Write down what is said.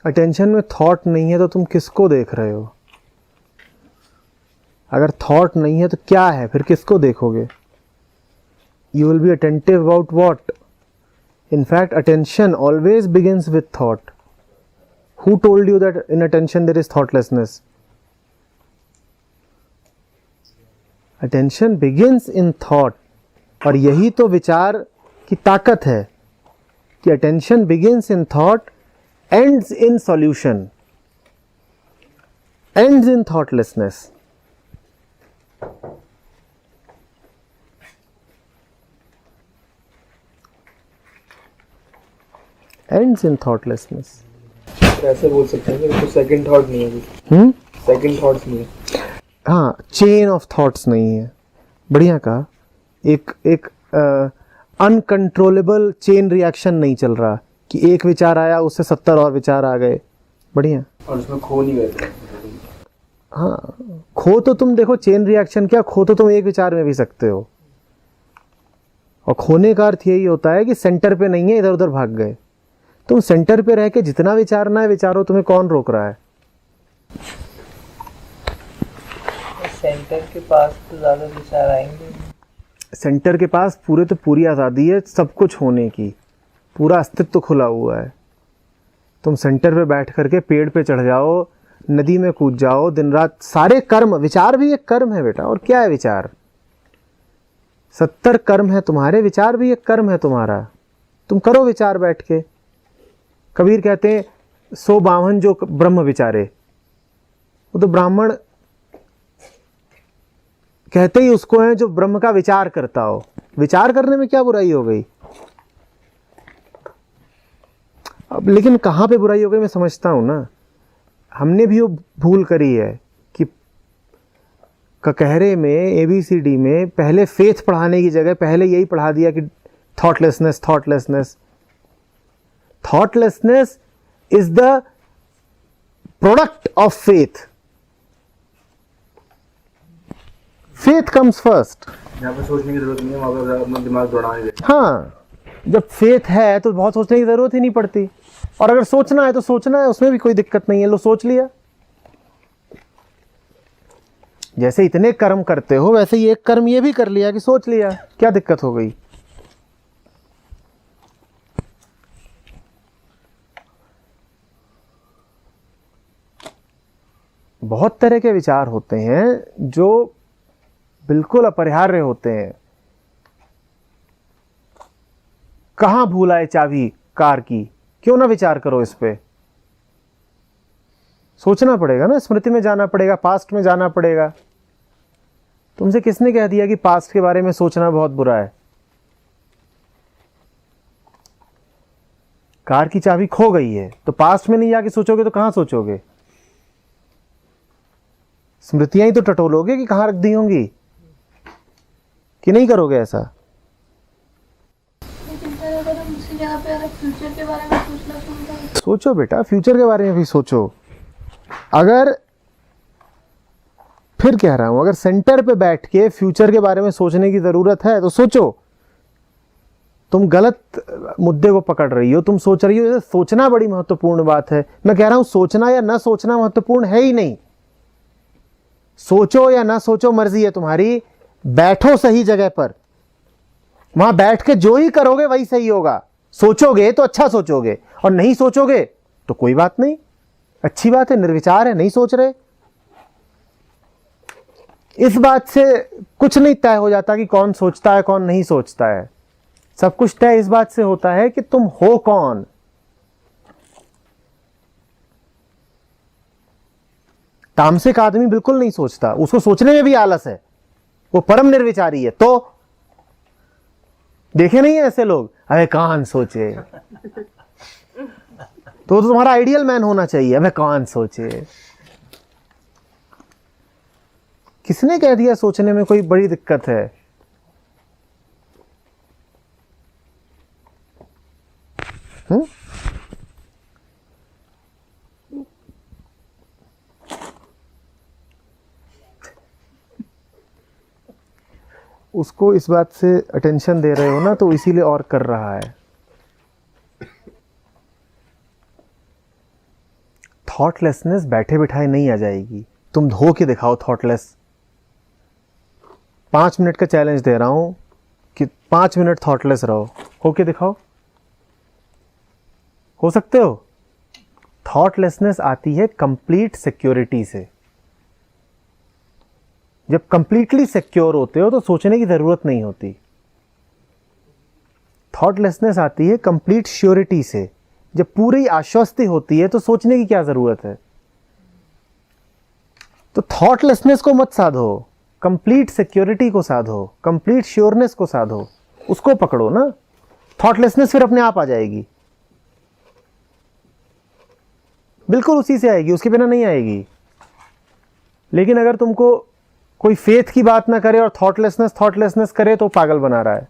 Attention में thought नहीं है तो तुम किसको देख रहे हो? अगर थॉट नहीं है तो क्या है, फिर किसको देखोगे? You will be attentive about what? In fact, attention always begins with thought. Who told you that in attention there is thoughtlessness? Attention begins in thought. और यही तो विचार की ताकत है कि attention begins in thought, ends in solution, ends in thoughtlessness. Ends in thoughtlessness. ऐसे बोल सकते हैं कि तो सेकंड थॉट नहीं है, सेकंड थॉट्स नहीं है। हाँ, चेन ऑफ थॉट्स नहीं है। बढ़िया कहा। एक अनकंट्रोलेबल चेन रिएक्शन नहीं चल रहा कि एक विचार आया उससे 70 और विचार आ गए। बढ़िया। और उसमें खो नहीं गए। हाँ, खो तो तुम देखो, चेन रिएक्शन क्या, खो तो तुम एक विचार में भी सकते हो। और खोने का अर्थ यही होता है कि सेंटर पे नहीं है, इधर उधर भाग गए। तुम सेंटर पे रह के जितना विचारना है विचारो, तुम्हें कौन रोक रहा है? सेंटर के पास तो ज्यादा विचार आएंगे। सेंटर के पास पूरी आज़ादी है सब कुछ होने की, पूरा अस्तित्व खुला हुआ है। तुम सेंटर पे बैठ करके पेड़ पे चढ़ जाओ, नदी में कूद जाओ, दिन रात सारे कर्म, विचार भी एक कर्म है बेटा। और क्या है विचार? 70 कर्म है तुम्हारे, विचार भी एक कर्म है तुम्हारा। तुम करो विचार बैठ के। कबीर कहते हैं 152 जो ब्रह्म विचारे, वो तो ब्राह्मण कहते ही उसको है जो ब्रह्म का विचार करता हो। विचार करने में क्या बुराई हो गई? अब लेकिन कहाँ पे बुराई हो गई मैं समझता हूं ना। हमने भी वो भूल करी है कि ककहरे में ABCD में पहले फेथ पढ़ाने की जगह पहले यही पढ़ा दिया कि thoughtlessness thoughtlessness Thoughtlessness is the product of faith. Faith comes first. यहाँ पे सोचने की जरूरत नहीं है, वहाँ पे अपना दिमाग दौड़ाने दे। हाँ, जब फेथ है तो बहुत सोचने की जरूरत ही नहीं पड़ती। और अगर सोचना है तो सोचना है, उसमें भी कोई दिक्कत नहीं है। लो सोच लिया। जैसे इतने कर्म करते हो वैसे ही एक कर्म ये भी कर लिया कि सोच लिया, क्या दिक्कत हो गई? बहुत तरह के विचार होते हैं जो बिल्कुल अपरिहार्य होते हैं। कहां भूल आए चाबी कार की, क्यों ना विचार करो इस पे। सोचना पड़ेगा ना, स्मृति में जाना पड़ेगा, पास्ट में जाना पड़ेगा। तुमसे किसने कह दिया कि पास्ट के बारे में सोचना बहुत बुरा है? कार की चाबी खो गई है तो पास्ट में नहीं जाके सोचोगे तो कहां सोचोगे? स्मृतियां ही तो टटोलोगे कि कहां रख दी होंगी, कि नहीं करोगे ऐसा? फ्यूचर के बारे में सोचना, सोचो बेटा, फ्यूचर के बारे में भी सोचो। अगर फिर कह रहा हूं, अगर सेंटर पे बैठ के फ्यूचर के बारे में सोचने की जरूरत है तो सोचो। तुम गलत मुद्दे को पकड़ रही हो। तुम सोच रही हो सोचना बड़ी महत्वपूर्ण बात है। मैं कह रहा हूं सोचना या ना सोचना महत्वपूर्ण है ही नहीं। सोचो या ना सोचो मर्जी है तुम्हारी। बैठो सही जगह पर, वहां बैठ के जो ही करोगे वही सही होगा। सोचोगे तो अच्छा सोचोगे, और नहीं सोचोगे तो कोई बात नहीं, अच्छी बात है, निर्विचार है, नहीं सोच रहे। इस बात से कुछ नहीं तय हो जाता कि कौन सोचता है कौन नहीं सोचता है। सब कुछ तय इस बात से होता है कि तुम हो कौन। तामसिक आदमी बिल्कुल नहीं सोचता, उसको सोचने में भी आलस है, वो परम निर्विचारी है। तो देखे नहीं है ऐसे लोग, अबे कौन सोचे। तो तुम्हारा आइडियल मैन होना चाहिए, अबे कौन सोचे। किसने कह दिया सोचने में कोई बड़ी दिक्कत है? उसको इस बात से अटेंशन दे रहे हो ना, तो इसीलिए और कर रहा है। थॉटलेसनेस बैठे बिठाए नहीं आ जाएगी, तुम हो के दिखाओ थॉटलेस। 5 मिनट का चैलेंज दे रहा हूं कि 5 मिनट थॉटलेस रहो, हो के दिखाओ। हो सकते हो? थॉटलेसनेस आती है कंप्लीट सिक्योरिटी से। जब कंप्लीटली सिक्योर होते हो तो सोचने की जरूरत नहीं होती। थॉटलेसनेस आती है कंप्लीट श्योरिटी से। जब पूरी आश्वस्ति होती है तो सोचने की क्या जरूरत है। तो थॉटलेसनेस को मत साधो, कंप्लीट सिक्योरिटी को साधो, कंप्लीट श्योरनेस को साधो, उसको पकड़ो ना। थॉटलेसनेस फिर अपने आप आ जाएगी, बिल्कुल उसी से आएगी, उसके बिना नहीं आएगी। लेकिन अगर तुमको कोई फेथ की बात ना करे और थॉटलेसनेस करे तो पागल बना रहा है।